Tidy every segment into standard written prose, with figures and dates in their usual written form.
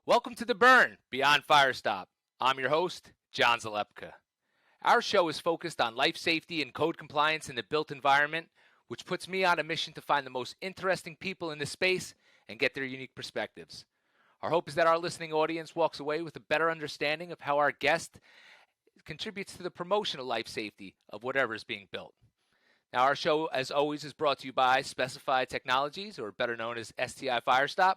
Welcome to The Burn Beyond Firestop. I'm your host, John Zalepka. Our show is focused on life safety and code compliance in the built environment, which puts me on a mission to find the most interesting people in this space and get their unique perspectives. Our hope is that our listening audience walks away with a better understanding of how our guest contributes to the promotion of life safety of whatever is being built. Now, our show, as always, is brought to you by Specified Technologies, or better known as STI Firestop.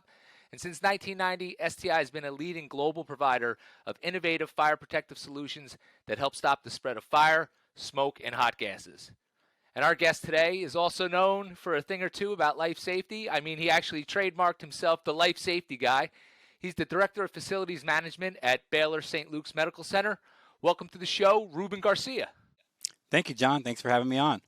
And since 1990, STI has been a leading global provider of innovative fire protective solutions that help stop the spread of fire, smoke, and hot gases. And our guest today is also known for a thing or two about life safety. I mean, he actually trademarked himself the life safety guy. He's the Director of Facilities Management at Baylor St. Luke's Medical Center. Welcome to the show, Ruben Garcia. Thank you, John. Thanks for having me on.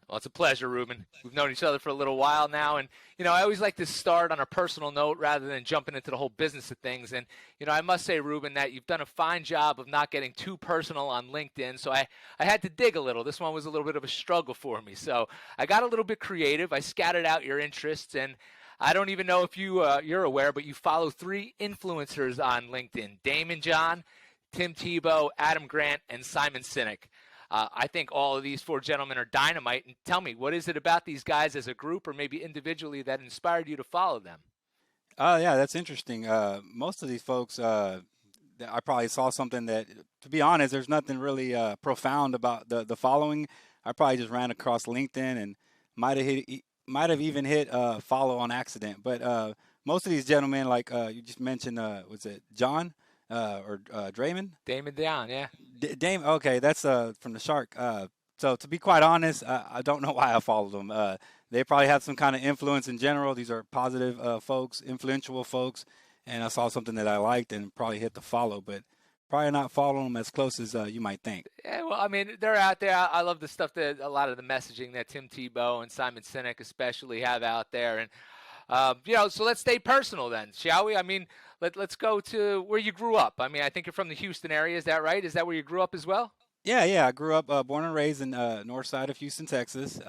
Well, it's a pleasure, Ruben. We've known each other for a little while now, and, I always like to start on a personal note rather than jumping into the whole business of things. And, I must say, Ruben, that you've done a fine job of not getting too personal on LinkedIn, so I had to dig a little. This one was a little bit of a struggle for me, so I got a little bit creative. I scattered out your interests, and I don't even know if you're aware, but you follow 3 influencers on LinkedIn: Damon John, Tim Tebow, Adam Grant, and Simon Sinek. I think all of these 4 gentlemen are dynamite. And tell me, what is it about these guys as a group or maybe individually that inspired you to follow them? Yeah, that's interesting. Most of these folks, I probably saw something that, to be honest, there's nothing really profound about the following. I probably just ran across LinkedIn and might have even hit follow on accident. But most of these gentlemen, like you just mentioned, was it John or Draymond? Damon John, yeah. Dame, okay, that's from the Shark. So to be quite honest, I don't know why I followed them. They probably have some kind of influence in general. These are positive folks, influential folks, and I saw something that I liked and probably hit the follow, but probably not following them as close as you might think. Yeah, well, I mean, they're out there. I love the stuff that a lot of the messaging that Tim Tebow and Simon Sinek especially have out there. And, so let's stay personal then, shall we? I mean, let's go to where you grew up. I mean, I think you're from the Houston area. Is that right? Is that where you grew up as well? Yeah. I grew up, born and raised in north side of Houston, Texas.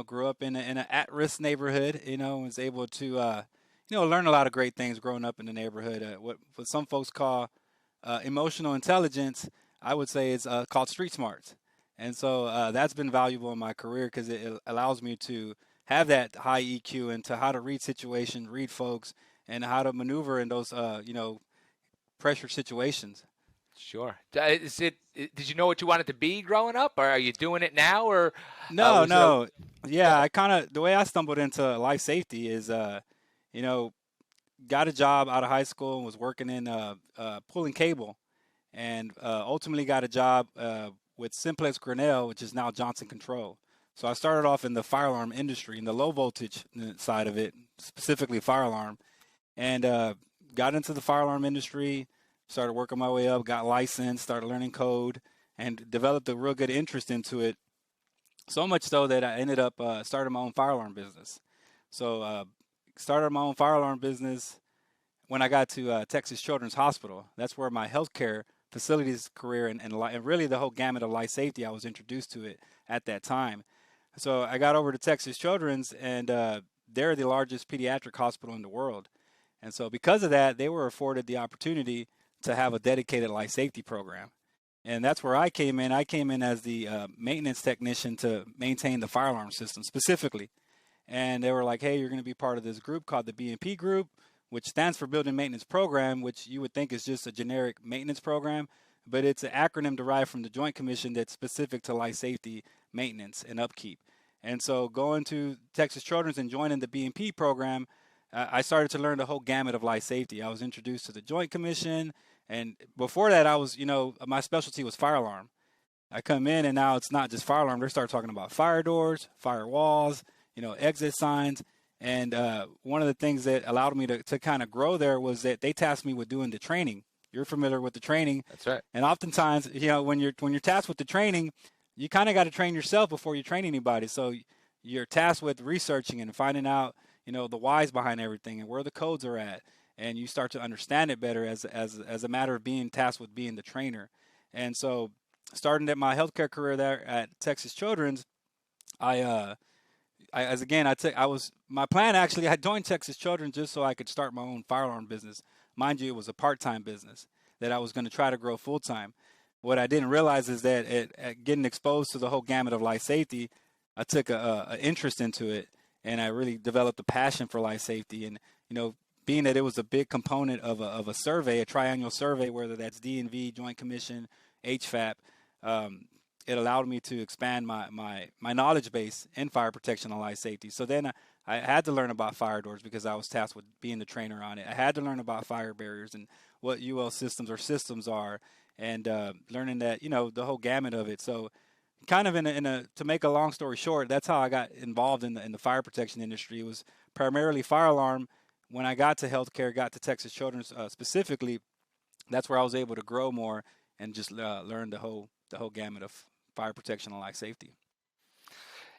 Grew up in an at-risk neighborhood. Was able to, learn a lot of great things growing up in the neighborhood. What some folks call emotional intelligence, I would say is called street smarts. And so that's been valuable in my career because it allows me to have that high EQ into how to read situations, read folks, and how to maneuver in those, pressure situations. Sure. Did you know what you wanted to be growing up, or are you doing it now, or? No. Yeah, the way I stumbled into life safety is, got a job out of high school and was working in pulling cable, and ultimately got a job with Simplex Grinnell, which is now Johnson Control. So I started off in the fire alarm industry, in the low voltage side of it, specifically fire alarm, and got into the fire alarm industry, started working my way up, got licensed, started learning code, and developed a real good interest into it, so much so that I ended up starting my own fire alarm business. So started my own fire alarm business when I got to Texas Children's Hospital. That's where my healthcare facilities career and really the whole gamut of life safety, I was introduced to it at that time. So I got over to Texas Children's, and they're the largest pediatric hospital in the world. And so because of that, they were afforded the opportunity to have a dedicated life safety program. And that's where I came in. I came in as the maintenance technician to maintain the fire alarm system specifically. And they were like, hey, you're going to be part of this group called the B&P Group, which stands for Building Maintenance Program, which you would think is just a generic maintenance program. But it's an acronym derived from the Joint Commission that's specific to life safety maintenance and upkeep. And so going to Texas Children's and joining the B&P program, I started to learn the whole gamut of life safety. I was introduced to the Joint Commission, and before that, I was, my specialty was fire alarm. I come in, and now it's not just fire alarm. They start talking about fire doors, fire walls, exit signs. And one of the things that allowed me to kind of grow there was that they tasked me with doing the training. You're familiar with the training. That's right. And oftentimes, when you're tasked with the training, you kind of got to train yourself before you train anybody. So you're tasked with researching and finding out, the whys behind everything and where the codes are at. And you start to understand it better as a matter of being tasked with being the trainer. And so starting at my healthcare career there at Texas Children's, I my plan actually, I joined Texas Children just so I could start my own fire alarm business. Mind you, it was a part-time business that I was going to try to grow full-time. What I didn't realize is that at getting exposed to the whole gamut of life safety, I took a interest into it, and I really developed a passion for life safety. And being that it was a big component of a survey, a triannual survey, whether that's DNV, Joint Commission, HFAP, it allowed me to expand my knowledge base in fire protection and life safety. So then I had to learn about fire doors because I was tasked with being the trainer on it. I had to learn about fire barriers and what UL systems are, and learning that the whole gamut of it. So kind of to make a long story short, that's how I got involved in the fire protection industry. It was primarily fire alarm. When I got to healthcare, got to Texas Children's specifically, that's where I was able to grow more and just learn the whole gamut of fire protection and life safety.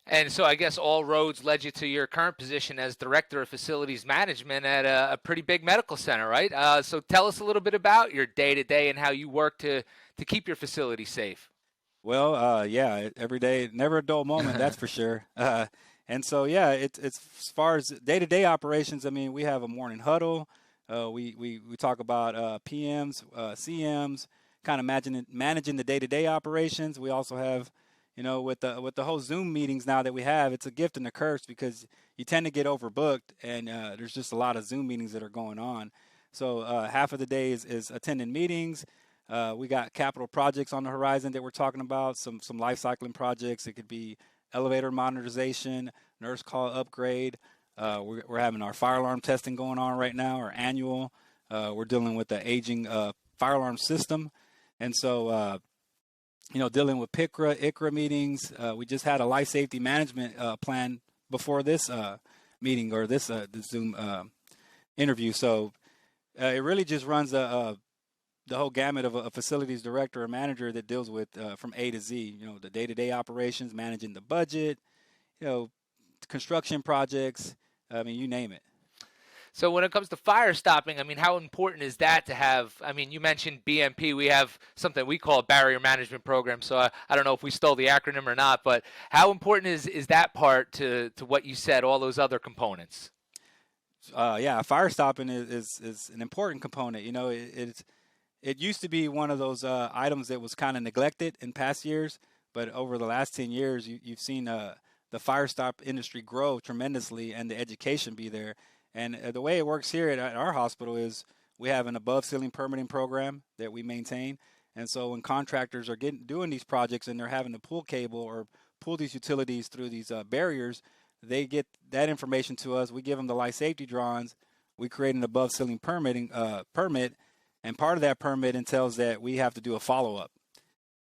And so I guess all roads led you to your current position as Director of Facilities Management at a pretty big medical center, right? So tell us a little bit about your day-to-day and how you work to keep your facility safe. Well, yeah, every day, never a dull moment, that's for sure. And so, yeah, it's as far as day-to-day operations, I mean, we have a morning huddle. We talk about PMs, CMs, kind of managing the day-to-day operations. We also have, with the whole Zoom meetings now that we have, it's a gift and a curse because you tend to get overbooked, and there's just a lot of Zoom meetings that are going on. So half of the day is attending meetings. We got capital projects on the horizon that we're talking about, some life cycling projects. It could be elevator modernization, nurse call upgrade. We're having our fire alarm testing going on right now, our annual. We're dealing with the aging fire alarm system. And so, dealing with PICRA, ICRA meetings. We just had a life safety management plan before this meeting or this Zoom interview. So it really just runs the whole gamut of a facilities director or manager that deals with from A to Z, the day-to-day operations, managing the budget, construction projects, I mean, you name it. So when it comes to fire stopping, I mean, how important is that to have? I mean, you mentioned BMP. We have something we call a barrier management program. So I don't know if we stole the acronym or not, but how important is that part to what you said, all those other components? Yeah, fire stopping is an important component. It used to be one of those items that was kind of neglected in past years, but over the last 10 years, you've seen the fire stop industry grow tremendously and the education be there. And the way it works here at our hospital is we have an above ceiling permitting program that we maintain. And so when contractors are doing these projects and they're having to pull cable or pull these utilities through these barriers, they get that information to us. We give them the life safety drawings. We create an above ceiling permit. And part of that permit entails that we have to do a follow-up.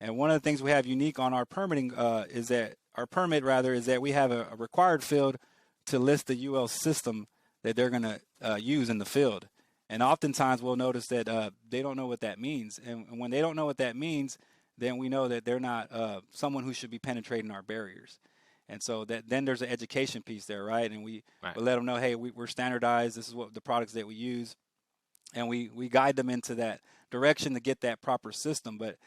And one of the things we have unique on our permitting is that we have a required field to list the UL system that they're going to use in the field. And oftentimes we'll notice that they don't know what that means. And when they don't know what that means, then we know that they're not someone who should be penetrating our barriers. And so then there's an education piece there, right? And we let them know, hey, we're standardized. This is what the products that we use. And we guide them into that direction to get that proper system. But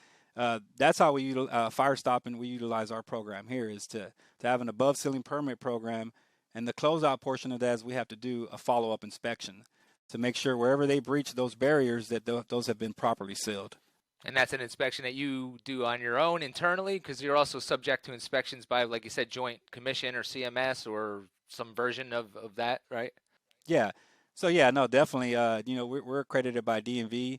that's how we fire stop, and we utilize our program here is to have an above ceiling permit program. And the closeout portion of that is we have to do a follow-up inspection to make sure wherever they breach those barriers that those have been properly sealed. And that's an inspection that you do on your own internally, because you're also subject to inspections by, like you said, Joint Commission or CMS or some version of that, right? Yeah. So, yeah, no, definitely. We're accredited by DNV.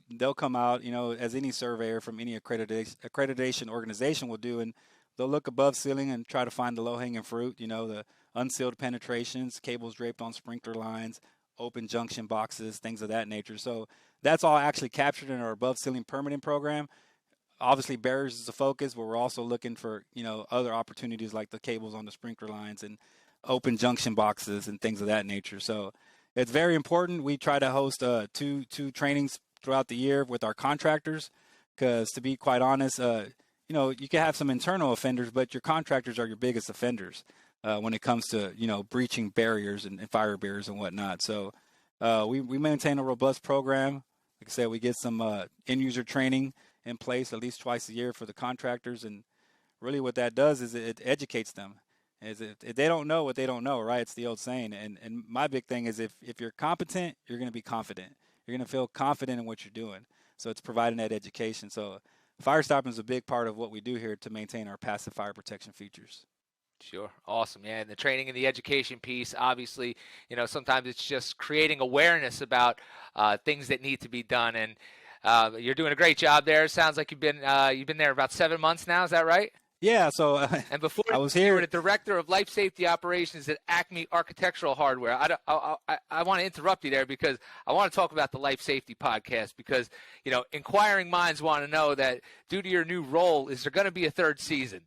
They'll come out, as any surveyor from any accreditation organization will do, and they'll look above ceiling and try to find the low-hanging fruit, the unsealed penetrations, cables draped on sprinkler lines, open junction boxes, things of that nature. So that's all actually captured in our above ceiling permitting program. Obviously, barriers is a focus, but we're also looking for, other opportunities like the cables on the sprinkler lines and open junction boxes and things of that nature. So it's very important. We try to host two trainings throughout the year with our contractors because, to be quite honest, you can have some internal offenders, but your contractors are your biggest offenders when it comes to, breaching barriers and fire barriers and whatnot. So we maintain a robust program. Like I said, we get some end-user training in place at least twice a year for the contractors. And really what that does is it educates them. Is if they don't know what they don't know, right? It's the old saying. And my big thing is if you're competent, you're going to be confident. You're going to feel confident in what you're doing. So it's providing that education. So fire stopping is a big part of what we do here to maintain our passive fire protection features. Sure. Awesome. Yeah. And the training and the education piece, obviously, sometimes it's just creating awareness about things that need to be done. And you're doing a great job there. It sounds like you've been there about 7 months now. Is that right? Yeah. So And before I was you here. were the director of life safety operations at Acme Architectural Hardware. I want to interrupt you there because I want to talk about the life safety podcast because, inquiring minds want to know that due to your new role, is there going to be a third season?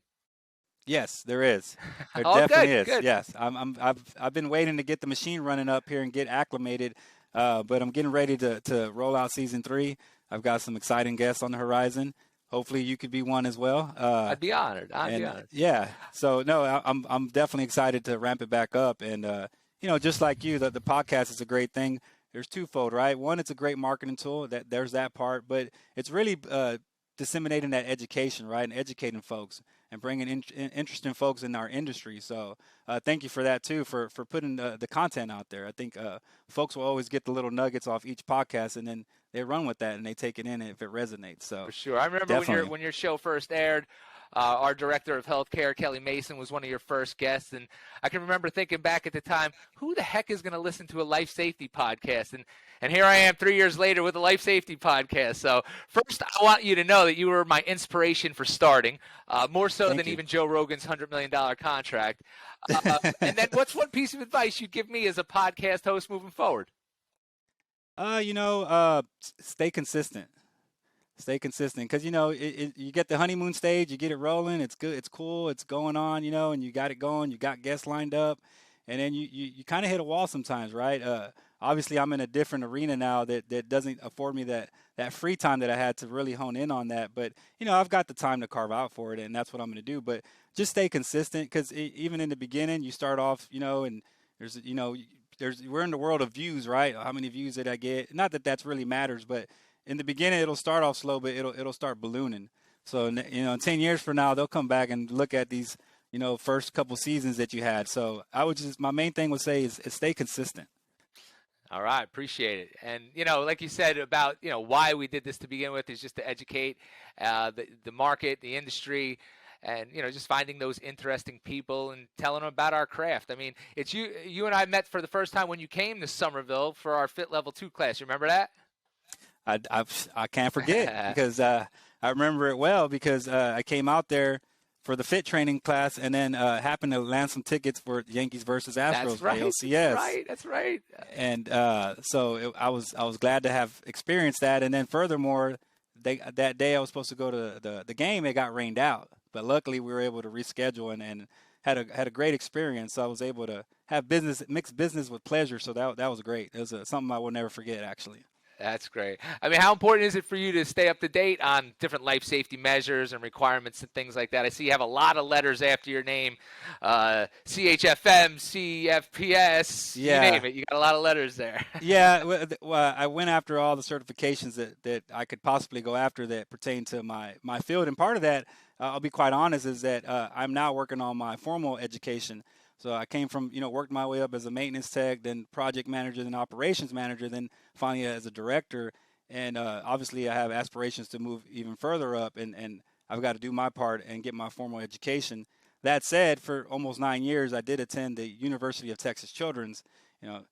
Yes, there is. There Oh, definitely good, is. good. Yes, I've been waiting to get the machine running up here and get acclimated, but I'm getting ready to roll out season 3. I've got some exciting guests on the horizon. Hopefully, you could be one as well. I'd be honored. I'd be honored. Yeah. So no, I'm definitely excited to ramp it back up, and just like you, the podcast is a great thing. There's twofold, right? One, it's a great marketing tool. There's that part, but it's really disseminating that education, right, and educating folks and bringing interesting folks in our industry. So thank you for that too, for putting the content out there. I think folks will always get the little nuggets off each podcast, and then they run with that and they take it in if it resonates. So for sure, I remember when your show first aired. Our director of healthcare, Kelly Mason, was one of your first guests, and I can remember thinking back at the time, who the heck is going to listen to a life safety podcast? And here I am 3 years later with a life safety podcast. So first, I want you to know that you were my inspiration for starting, more so than even Joe Rogan's $100 million contract. And then what's one piece of advice you'd give me as a podcast host moving forward? Stay consistent. Stay consistent because, you get the honeymoon stage, you get it rolling, it's good, it's cool, it's going on, and you got it going, you got guests lined up, and then you kind of hit a wall sometimes, right? Obviously, I'm in a different arena now that doesn't afford me that free time that I had to really hone in on that. But, I've got the time to carve out for it, and that's what I'm going to do. But just stay consistent because even in the beginning, you start off, and we're in the world of views, right? How many views did I get? Not that that's really matters, but in the beginning, it'll start off slow, but it'll start ballooning. So, in 10 years from now, they'll come back and look at these, first couple seasons that you had. So my main thing would say is stay consistent. All right, appreciate it. And, like you said about, why we did this to begin with is just to educate the market, the industry, and, just finding those interesting people and telling them about our craft. I mean, it's you and I met for the first time when you came to Somerville for our Fit Level 2 class. You remember that? I can't forget because I remember it well because I came out there for the fit training class and then happened to land some tickets for Yankees versus Astros. That's right. LCS. That's right. And I was glad to have experienced that. And then furthermore, that day I was supposed to go to the game. It got rained out, but luckily we were able to reschedule and had a great experience. So I was able to have mix business with pleasure. So that was great. It was something I will never forget, actually. That's great. I mean, how important is it for you to stay up to date on different life safety measures and requirements and things like that? I see you have a lot of letters after your name, CHFM, CFPS, you name it. You got a lot of letters there. Yeah, I went after all the certifications that I could possibly go after that pertain to my field. And part of that, I'll be quite honest, is that I'm now working on my formal education. So I came from, worked my way up as a maintenance tech, then project manager, then operations manager, then finally as a director. And obviously I have aspirations to move even further up, and I've got to do my part and get my formal education. That said, for almost 9 years, I did attend the University of Texas Children's.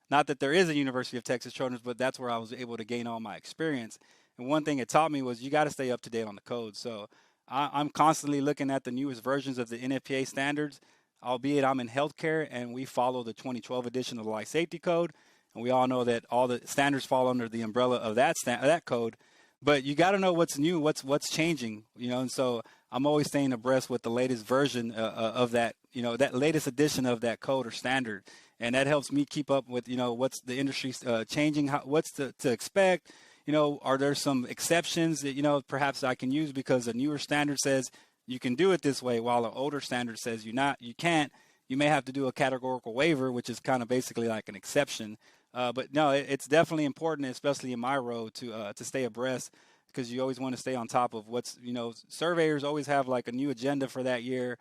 Not that there is a University of Texas Children's, but that's where I was able to gain all my experience. And one thing it taught me was you got to stay up to date on the code. So I'm constantly looking at the newest versions of the NFPA standards. Albeit I'm in healthcare and we follow the 2012 edition of the Life Safety Code, and we all know that all the standards fall under the umbrella of that code. But you got to know what's new, what's changing, and so I'm always staying abreast with the latest version of that, that latest edition of that code or standard, and that helps me keep up with what's the industry changing, what's to expect. Are there some exceptions that perhaps I can use because a newer standard says you can do it this way, while an older standard says you can't. You may have to do a categorical waiver, which is kind of basically like an exception. But no, it's definitely important, especially in my role, to stay abreast because you always want to stay on top of what's, surveyors always have like a new agenda for that year.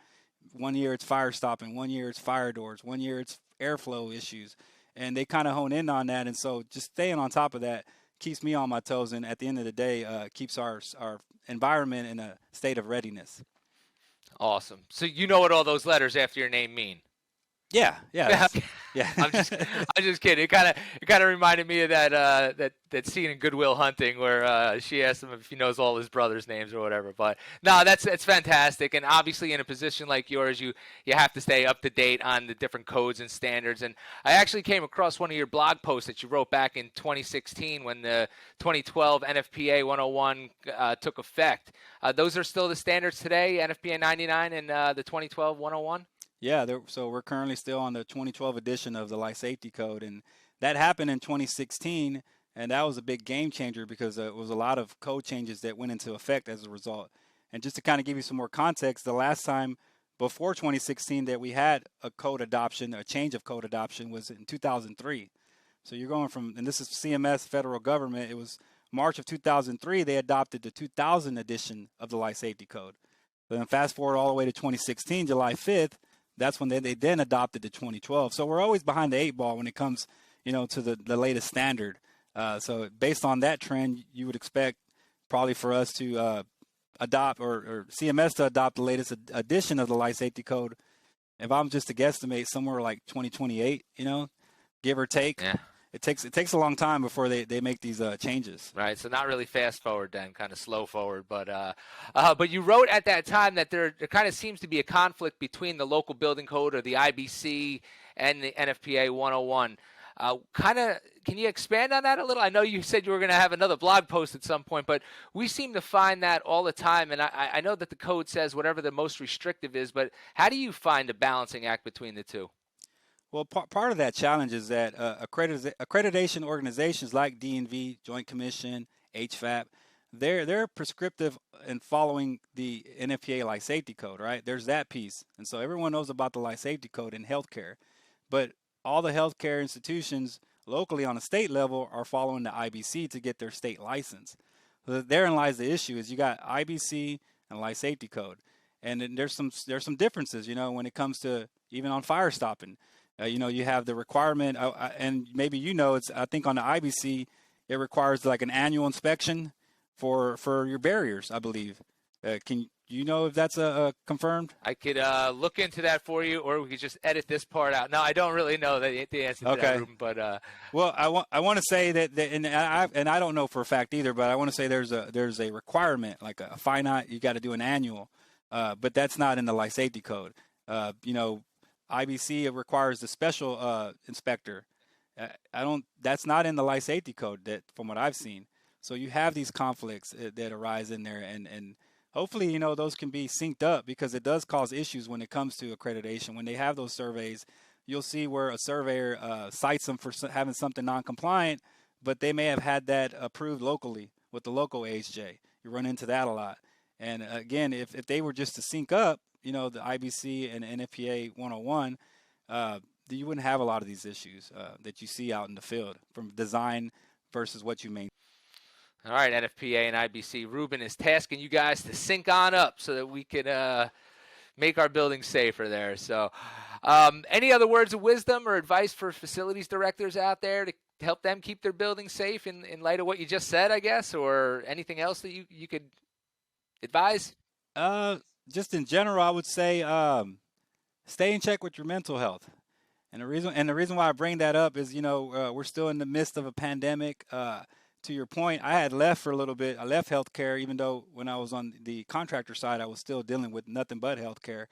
1 year it's fire stopping, 1 year it's fire doors, 1 year it's airflow issues, and they kind of hone in on that. And so just staying on top of that keeps me on my toes, and at the end of the day, keeps our environment in a state of readiness. Awesome. So you know what all those letters after your name mean? Yeah. Yeah. I'm just kidding. It kind of reminded me of that scene in Good Will Hunting where she asked him if he knows all his brothers' names or whatever. But no, that's fantastic. And obviously, in a position like yours, you have to stay up to date on the different codes and standards. And I actually came across one of your blog posts that you wrote back in 2016 when the 2012 NFPA 101 took effect. Those are still the standards today, NFPA 99 and the 2012 101. Yeah, so we're currently still on the 2012 edition of the Life Safety Code, and that happened in 2016, and that was a big game changer because it was a lot of code changes that went into effect as a result. And just to kind of give you some more context, the last time before 2016 that we had a code adoption, a change of code adoption, was in 2003. So you're going from, and this is CMS, federal government, it was March of 2003, they adopted the 2000 edition of the Life Safety Code. But then fast forward all the way to 2016, July 5th, that's when they then adopted the 2012. So we're always behind the 8 ball when it comes, to the latest standard. So based on that trend, you would expect probably for us to adopt or CMS to adopt the latest edition of the Life Safety Code. If I'm just to guesstimate, somewhere like 2028, give or take. Yeah. It takes a long time before they make these changes. Right, so not really fast forward then, kind of slow forward. But you wrote at that time that there kind of seems to be a conflict between the local building code or the IBC and the NFPA 101. Can you expand on that a little? I know you said you were going to have another blog post at some point, but we seem to find that all the time. And I know that the code says whatever the most restrictive is, but how do you find a balancing act between the two? Well, part of that challenge is that accreditation organizations like DNV, Joint Commission, HVAP, they're prescriptive in following the NFPA Life Safety Code, right? There's that piece. And so everyone knows about the Life Safety Code in healthcare. But all the healthcare institutions locally on a state level are following the IBC to get their state license. So therein lies the issue is you got IBC and Life Safety Code. And then there's some differences, when it comes to even on fire stopping. You have the requirement, and maybe I think on the IBC, it requires like an annual inspection for your barriers, I believe. Can you know if that's confirmed? I could look into that for you, or we could just edit this part out. No, I don't really know the answer to that, Ruben, but well, I want to say that, and I don't know for a fact either, but I want to say there's a requirement, like a finite, you got to do an annual, but that's not in the Life Safety Code. IBC, it requires the special inspector. That's not in the Life Safety Code that from what I've seen. So you have these conflicts that arise in there, and hopefully, those can be synced up because it does cause issues when it comes to accreditation. When they have those surveys, you'll see where a surveyor cites them for having something non-compliant, but they may have had that approved locally with the local AHJ. You run into that a lot. And again, if they were just to sync up, the IBC and NFPA 101, you wouldn't have a lot of these issues that you see out in the field from design versus what you maintain. All right, NFPA and IBC. Ruben is tasking you guys to sync on up so that we can make our buildings safer there. So any other words of wisdom or advice for facilities directors out there to help them keep their buildings safe in light of what you just said, I guess, or anything else that you could advise? Just in general, I would say stay in check with your mental health. And the reason why I bring that up is, we're still in the midst of a pandemic. To your point, I had left for a little bit. I left healthcare, even though when I was on the contractor side, I was still dealing with nothing but healthcare.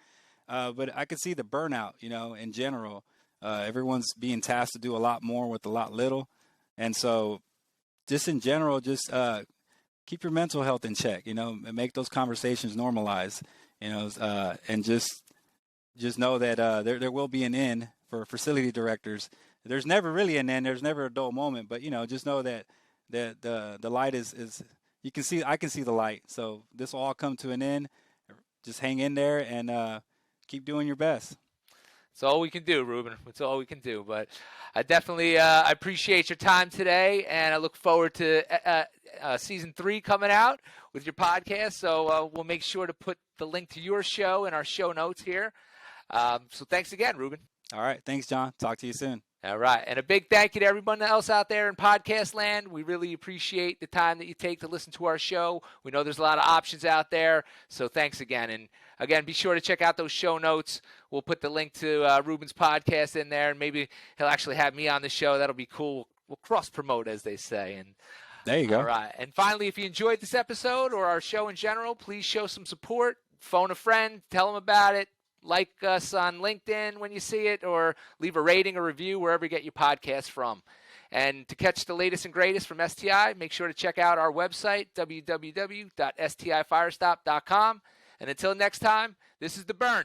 But I could see the burnout, in general. Everyone's being tasked to do a lot more with a lot little. And so just in general, keep your mental health in check, and make those conversations normalized, and just know that there will be an end for facility directors. There's never really an end. There's never a dull moment, but, just know that the light is I can see the light. So this will all come to an end. Just hang in there and keep doing your best. It's all we can do, Ruben. It's all we can do. But I definitely I appreciate your time today, and I look forward to season 3 coming out with your podcast. So we'll make sure to put the link to your show in our show notes here. So thanks again, Ruben. All right. Thanks, John. Talk to you soon. All right. And a big thank you to everyone else out there in podcast land. We really appreciate the time that you take to listen to our show. We know there's a lot of options out there. So thanks again. And again, be sure to check out those show notes. We'll put the link to Ruben's podcast in there, and maybe he'll actually have me on the show. That'll be cool. We'll cross-promote, as they say. And there you go. All right. And finally, if you enjoyed this episode or our show in general, please show some support. Phone a friend. Tell them about it. Like us on LinkedIn when you see it, or leave a rating or review wherever you get your podcast from. And to catch the latest and greatest from STI, make sure to check out our website, www.stifirestop.com. And until next time, this is The Burn.